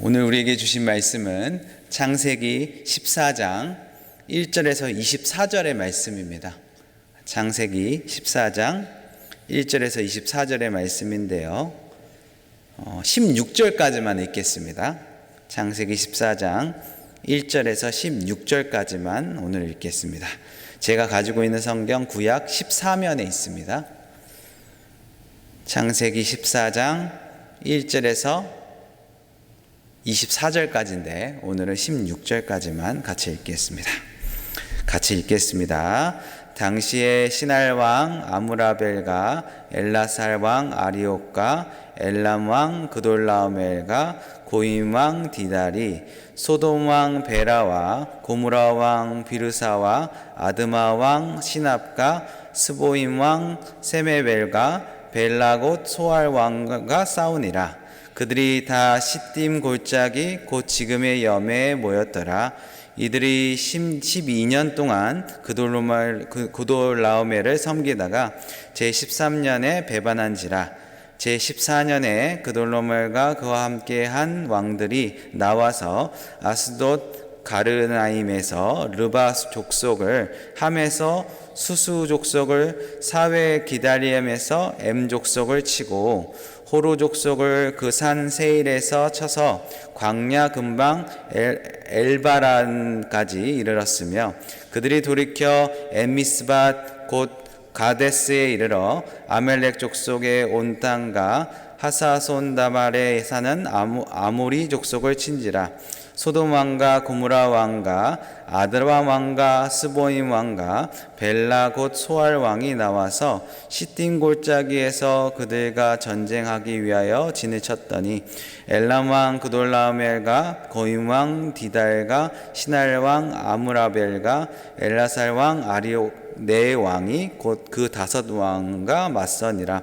오늘 우리에게 주신 말씀은 창세기 14장 1절에서 24절의 말씀입니다. 창세기 14장 1절에서 24절의 말씀인데요. 16절까지만 읽겠습니다. 창세기 14장 1절에서 16절까지만 오늘 읽겠습니다. 제가 가지고 있는 성경 구약 14면에 있습니다. 창세기 14장 1절에서 24절까지인데 오늘은 16절까지만 같이 읽겠습니다. 당시에 시날 왕 아므라벨과 엘라살 왕 아리옥과 엘람 왕 그돌라오멜과 고임 왕 디달이 소돔 왕 베라와 고무라 왕 비르사와 아드마 왕 시납과 스보임 왕 세메벨과 벨라곳 소알 왕과 싸우니라. 그들이 다 시딤 골짜기 곧 지금의 여매에 모였더라. 이들이 12년 동안 그돌라오멜을 섬기다가 제13년에 배반한지라. 제14년에 그돌라오멜과 그와 함께한 왕들이 나와서 아스돗 가르나임에서 르바 족속을, 함에서 수수 족속을, 사웨 기다리엠에서 엠 족속을 치고 호루 족속을 그 산 세일에서 쳐서 광야 근방 엘바란까지 이르렀으며, 그들이 돌이켜 엠미스밭 곧 가데스에 이르러 아멜렉 족속의 온 땅과 하사손다말에 사는 아모리 족속을 친지라. 소돔 왕과 고무라 왕과 아드라 왕과 스보임 왕과 벨라 곧 소알 왕이 나와서 시딤 골짜기에서 그들과 전쟁하기 위하여 진을 쳤더니 엘람 왕 그돌라오멜과 고임 왕 디달과 시날 왕 아므라벨과 엘라살 왕 아리옥 네 왕이 곧 그 5 왕과 맞서니라.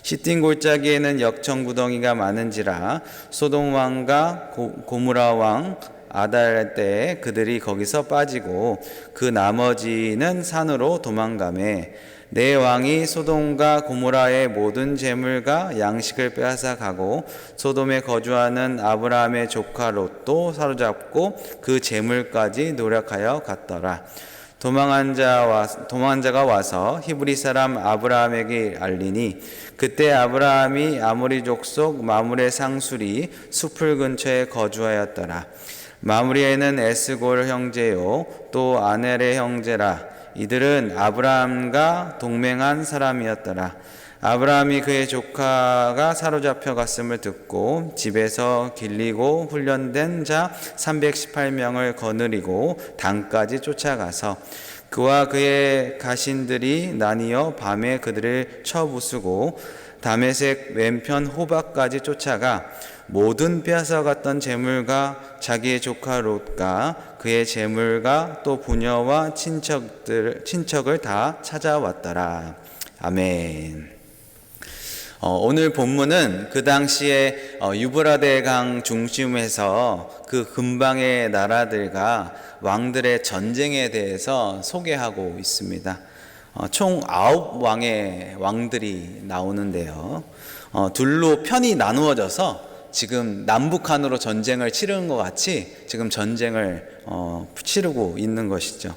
시딤 골짜기에는 역청구덩이가 많은지라. 소돔 왕과 고무라 왕 아달 때에 그들이 거기서 빠지고 그 나머지는 산으로 도망가매, 네 왕이 소돔과 고모라의 모든 재물과 양식을 빼앗아 가고 소돔에 거주하는 아브라함의 조카 롯도 사로잡고 그 재물까지 노력하여 갔더라. 도망한 자가 와서 히브리 사람 아브라함에게 알리니, 그때 아브라함이 아모리 족속 마므레 상술이 숲을 근처에 거주하였더라. 마므리에는 에스골 형제요 또 아넬의 형제라. 이들은 아브라함과 동맹한 사람이었더라. 아브라함이 그의 조카가 사로잡혀 갔음을 듣고 집에서 길리고 훈련된 자 318명을 거느리고 단까지 쫓아가서 그와 그의 가신들이 나뉘어 밤에 그들을 쳐 부수고 다메섹 왼편 호박까지 쫓아가 모든 빼앗아갔던 재물과 자기의 조카 롯과 그의 재물과 또 부녀와 친척을 다 찾아왔더라. 아멘. 오늘 본문은 그 당시에 유브라데 강 중심에서 그 근방의 나라들과 왕들의 전쟁에 대해서 소개하고 있습니다. 총 9왕의 왕들이 나오는데요. 둘로 편이 나누어져서 지금 남북한으로 전쟁을 치르는 것 같이 지금 전쟁을 치르고 있는 것이죠.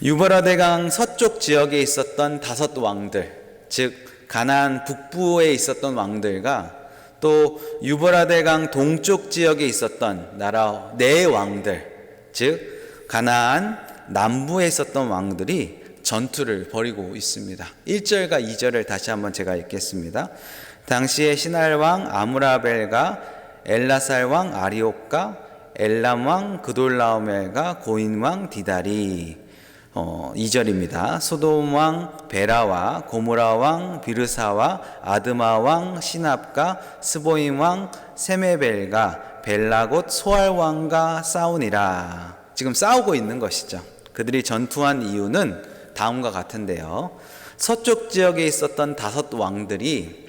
유브라데 강 서쪽 지역에 있었던 5 왕들, 즉 가나안 북부에 있었던 왕들과 또 유브라데 강 동쪽 지역에 있었던 나라 4 왕들, 즉 가나안 남부에 있었던 왕들이 전투를 벌이고 있습니다. 1절과 2절을 다시 한번 제가 읽겠습니다. 당시에 시날 왕 아므라벨과 엘라살 왕 아리옥과 엘람 왕 그돌라오멜과 고임 왕 디달이. 2절입니다. 소돔 왕 베라와 고무라 왕 비르사와 아드마 왕 시납과 스보임 왕 세메벨과 벨라곳 소알 왕과 싸우니라. 지금 싸우고 있는 것이죠. 그들이 전투한 이유는 다음과 같은데요. 서쪽 지역에 있었던 5 왕들이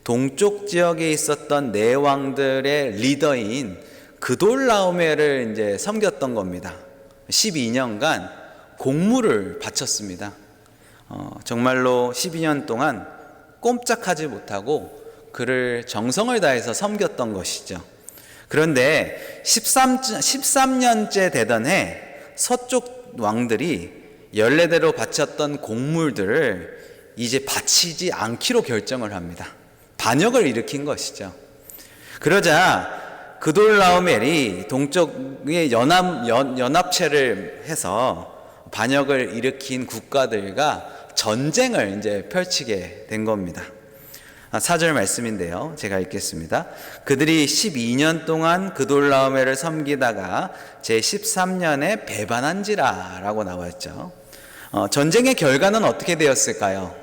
동쪽 지역에 있었던 4 왕들의 리더인 그돌라오멜을 이제 섬겼던 겁니다. 12년간 공물을 바쳤습니다. 정말로 12년 동안 꼼짝하지 못하고 그를 정성을 다해서 섬겼던 것이죠. 그런데 13년째 되던 해 서쪽 왕들이 연례대로 바쳤던 곡물들을 이제 바치지 않기로 결정을 합니다. 반역을 일으킨 것이죠. 그러자 그돌라오멜이 동쪽의 연합체를 해서 반역을 일으킨 국가들과 전쟁을 이제 펼치게 된 겁니다. 4절 말씀인데요. 제가 읽겠습니다. 그들이 12년 동안 그돌라오멜을 섬기다가 제13년에 배반한지라 라고 나와있죠. 전쟁의 결과는 어떻게 되었을까요?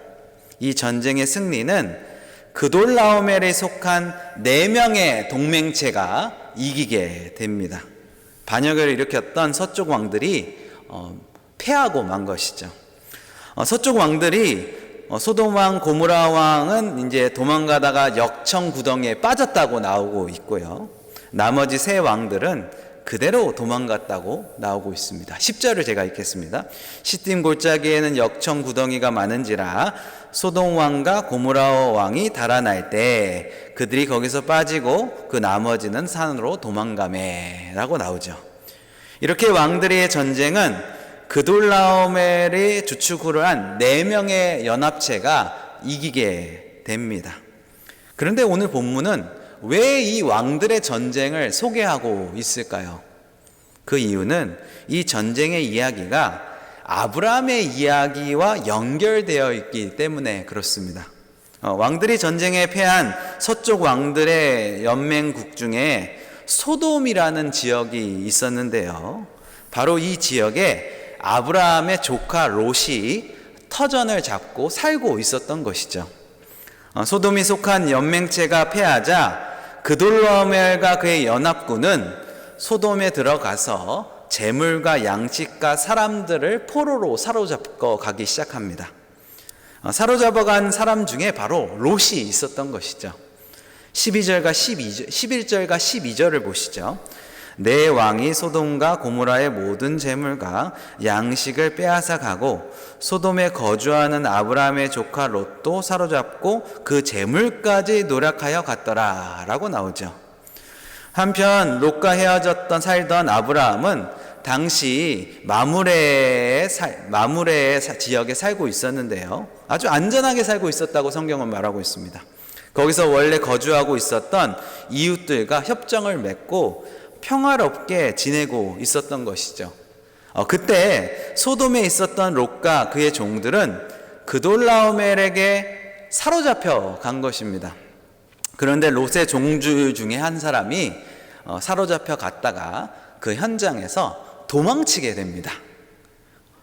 이 전쟁의 승리는 그돌라오멜에 속한 4명의 동맹체가 이기게 됩니다. 반역을 일으켰던 서쪽 왕들이 패하고 만 것이죠. 서쪽 왕들이 소돔 왕, 고모라 왕은 이제 도망가다가 역청 구덩이에 빠졌다고 나오고 있고요. 나머지 세 왕들은 그대로 도망갔다고 나오고 있습니다. 10절을 제가 읽겠습니다. 시딤 골짜기에는 역청 구덩이가 많은지라 소돔 왕과 고모라 왕이 달아날 때 그들이 거기서 빠지고 그 나머지는 산으로 도망가매 라고 나오죠. 이렇게 왕들의 전쟁은 그돌라오멜이 주축으로 한 4명의 연합체가 이기게 됩니다. 그런데 오늘 본문은 왜 이 왕들의 전쟁을 소개하고 있을까요? 그 이유는 이 전쟁의 이야기가 아브라함의 이야기와 연결되어 있기 때문에 그렇습니다. 왕들이 전쟁에 패한 서쪽 왕들의 연맹국 중에 소돔이라는 지역이 있었는데요. 바로 이 지역에 아브라함의 조카 롯이 터전을 잡고 살고 있었던 것이죠. 소돔이 속한 연맹체가 패하자 그돌라오멜과 그의 연합군은 소돔에 들어가서 재물과 양식과 사람들을 포로로 사로잡고 가기 시작합니다. 사로잡아간 사람 중에 바로 롯이 있었던 것이죠. 11절과 12절을 보시죠. 내 왕이 소돔과 고모라의 모든 재물과 양식을 빼앗아 가고 소돔에 거주하는 아브라함의 조카 롯도 사로잡고 그 재물까지 노력하여 갔더라 라고 나오죠. 한편 롯과 살던 아브라함은 당시 마므레의 지역에 살고 있었는데요. 아주 안전하게 살고 있었다고 성경은 말하고 있습니다. 거기서 원래 거주하고 있었던 이웃들과 협정을 맺고 평화롭게 지내고 있었던 것이죠. 그때 소돔에 있었던 롯과 그의 종들은 그돌라오멜에게 사로잡혀 간 것입니다. 그런데 롯의 종들 중에 한 사람이 사로잡혀 갔다가 그 현장에서 도망치게 됩니다.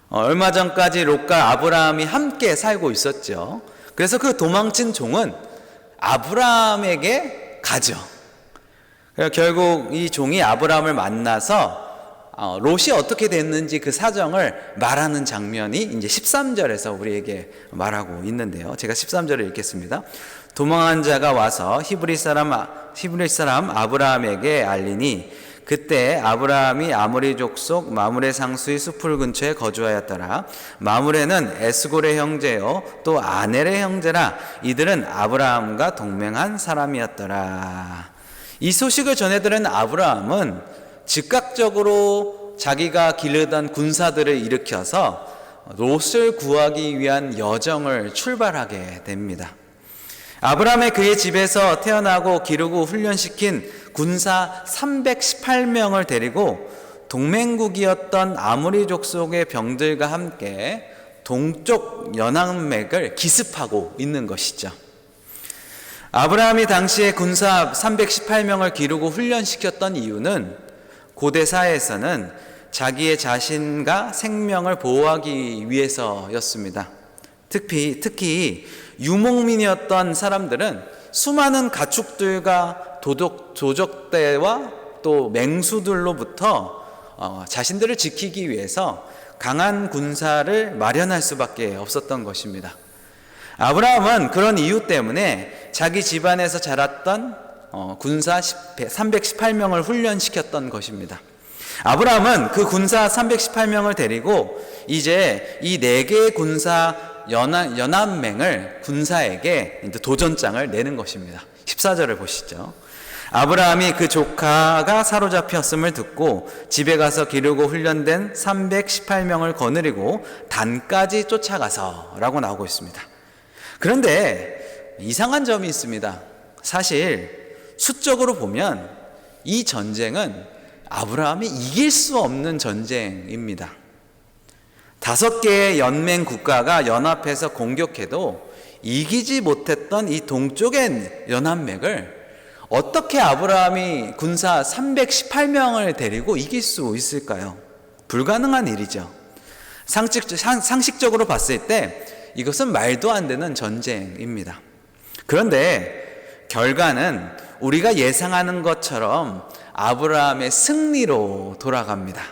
얼마 전까지 롯과 아브라함이 함께 살고 있었죠. 그래서 그 도망친 종은 아브라함에게 가죠. 결국 이 종이 아브라함을 만나서 롯이 어떻게 됐는지 그 사정을 말하는 장면이 이제 13절에서 우리에게 말하고 있는데요. 제가 13절을 읽겠습니다. 도망한 자가 와서 히브리 사람 아브라함에게 알리니 그때 아브라함이 아모리 족속 마므레 상수의 수풀 근처에 거주하였더라. 마므레는 에스골의 형제요 또 아넬의 형제라. 이들은 아브라함과 동맹한 사람이었더라. 이 소식을 전해 들은 아브라함은 즉각적으로 자기가 기르던 군사들을 일으켜서 롯을 구하기 위한 여정을 출발하게 됩니다. 아브라함의 그의 집에서 태어나고 기르고 훈련시킨 군사 318명을 데리고 동맹국이었던 아모리 족속의 병들과 함께 동쪽 연합맥을 기습하고 있는 것이죠. 아브라함이 당시에 군사 318명을 기르고 훈련시켰던 이유는 고대 사회에서는 자기의 자신과 생명을 보호하기 위해서였습니다. 특히 유목민이었던 사람들은 수많은 가축들과 도적대와 또 맹수들로부터 자신들을 지키기 위해서 강한 군사를 마련할 수밖에 없었던 것입니다. 아브라함은 그런 이유 때문에 자기 집안에서 자랐던 군사 318명을 훈련시켰던 것입니다. 아브라함은 그 군사 318명을 데리고 이제 이 4개의 군사 연합맹을 군사에게 도전장을 내는 것입니다. 14절을 보시죠. 아브라함이 그 조카가 사로잡혔음을 듣고 집에 가서 기르고 훈련된 318명을 거느리고 단까지 쫓아가서 라고 나오고 있습니다. 그런데 이상한 점이 있습니다. 사실 수적으로 보면 이 전쟁은 아브라함이 이길 수 없는 전쟁입니다. 5개의 연맹 국가가 연합해서 공격해도 이기지 못했던 이 동쪽의 연합맥을 어떻게 아브라함이 군사 318명을 데리고 이길 수 있을까요? 불가능한 일이죠. 상식적으로 봤을 때 이것은 말도 안 되는 전쟁입니다. 그런데 결과는 우리가 예상하는 것처럼 아브라함의 승리로 돌아갑니다.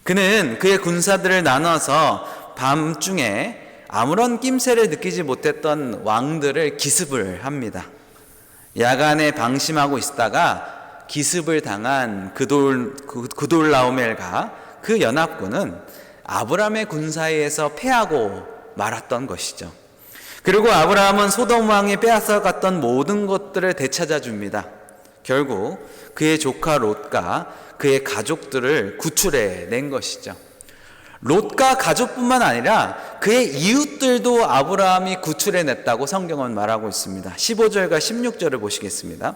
그는 그의 군사들을 나눠서 밤중에 아무런 낌새를 느끼지 못했던 왕들을 기습을 합니다. 야간에 방심하고 있다가 기습을 당한 그돌라오멜과 그 연합군은 아브라함의 군사에 의해서 패하고 말았던 것이죠. 그리고 아브라함은 소돔 왕이 빼앗아갔던 모든 것들을 되찾아 줍니다. 결국 그의 조카 롯과 그의 가족들을 구출해 낸 것이죠. 롯과 가족뿐만 아니라 그의 이웃들도 아브라함이 구출해 냈다고 성경은 말하고 있습니다. 15절과 16절을 보시겠습니다.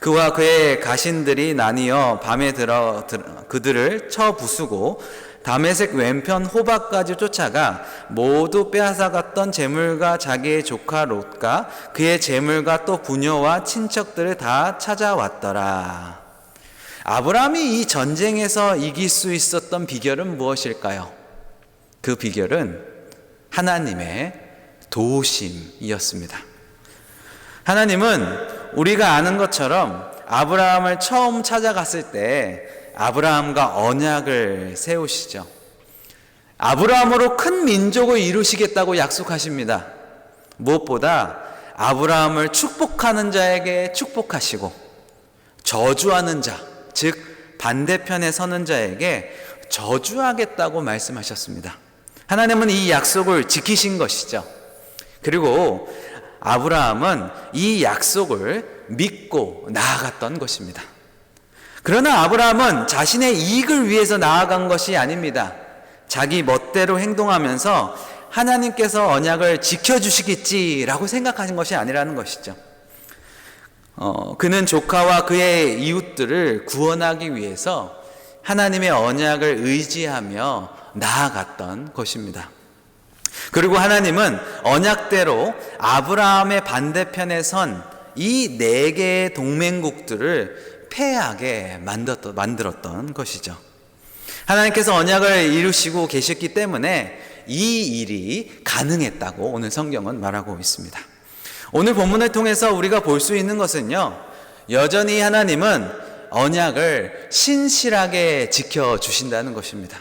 그와 그의 가신들이 나뉘어 밤에 들어 그들을 쳐 부수고 다메섹 왼편 호박까지 쫓아가 모두 빼앗아갔던 재물과 자기의 조카 롯과 그의 재물과 또 부녀와 친척들을 다 찾아왔더라. 아브라함이 이 전쟁에서 이길 수 있었던 비결은 무엇일까요? 그 비결은 하나님의 도우심이었습니다. 하나님은 우리가 아는 것처럼 아브라함을 처음 찾아갔을 때 아브라함과 언약을 세우시죠. 아브라함으로 큰 민족을 이루시겠다고 약속하십니다. 무엇보다 아브라함을 축복하는 자에게 축복하시고 저주하는 자, 즉 반대편에 서는 자에게 저주하겠다고 말씀하셨습니다. 하나님은 이 약속을 지키신 것이죠. 그리고 아브라함은 이 약속을 믿고 나아갔던 것입니다. 그러나 아브라함은 자신의 이익을 위해서 나아간 것이 아닙니다. 자기 멋대로 행동하면서 하나님께서 언약을 지켜주시겠지라고 생각하신 것이 아니라는 것이죠. 그는 조카와 그의 이웃들을 구원하기 위해서 하나님의 언약을 의지하며 나아갔던 것입니다. 그리고 하나님은 언약대로 아브라함의 반대편에 선 이 4개의 동맹국들을 패하게 만들었던 것이죠. 하나님께서 언약을 이루시고 계셨기 때문에 이 일이 가능했다고 오늘 성경은 말하고 있습니다. 오늘 본문을 통해서 우리가 볼 수 있는 것은요, 여전히 하나님은 언약을 신실하게 지켜주신다는 것입니다.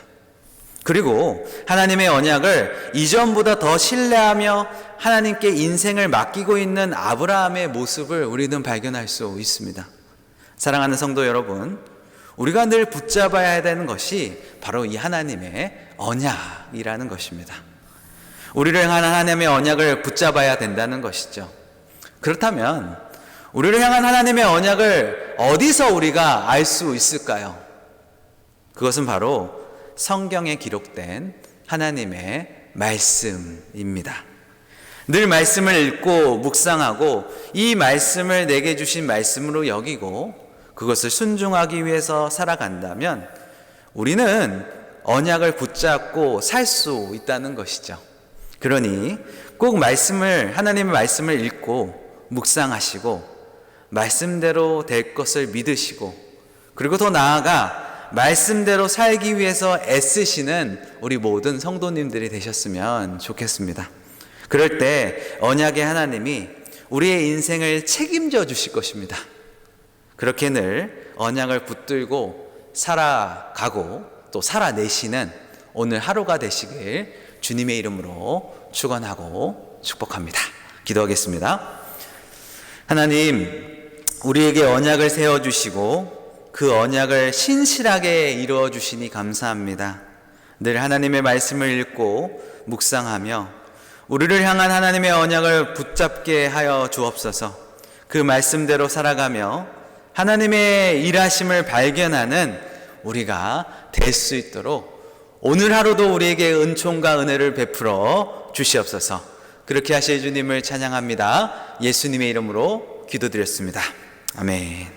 그리고 하나님의 언약을 이전보다 더 신뢰하며 하나님께 인생을 맡기고 있는 아브라함의 모습을 우리는 발견할 수 있습니다. 사랑하는 성도 여러분, 우리가 늘 붙잡아야 되는 것이 바로 이 하나님의 언약이라는 것입니다. 우리를 향한 하나님의 언약을 붙잡아야 된다는 것이죠. 그렇다면 우리를 향한 하나님의 언약을 어디서 우리가 알 수 있을까요? 그것은 바로 성경에 기록된 하나님의 말씀입니다. 늘 말씀을 읽고 묵상하고 이 말씀을 내게 주신 말씀으로 여기고 그것을 순종하기 위해서 살아간다면 우리는 언약을 붙잡고 살 수 있다는 것이죠. 그러니 꼭 하나님의 말씀을 읽고 묵상하시고 말씀대로 될 것을 믿으시고 그리고 더 나아가 말씀대로 살기 위해서 애쓰시는 우리 모든 성도님들이 되셨으면 좋겠습니다. 그럴 때 언약의 하나님이 우리의 인생을 책임져 주실 것입니다. 그렇게 늘 언약을 붙들고 살아가고 또 살아내시는 오늘 하루가 되시길 주님의 이름으로 축원하고 축복합니다. 기도하겠습니다. 하나님, 우리에게 언약을 세워주시고 그 언약을 신실하게 이루어주시니 감사합니다. 늘 하나님의 말씀을 읽고 묵상하며 우리를 향한 하나님의 언약을 붙잡게 하여 주옵소서. 그 말씀대로 살아가며 하나님의 일하심을 발견하는 우리가 될 수 있도록 오늘 하루도 우리에게 은총과 은혜를 베풀어 주시옵소서. 그렇게 하실 주님을 찬양합니다. 예수님의 이름으로 기도드렸습니다. 아멘.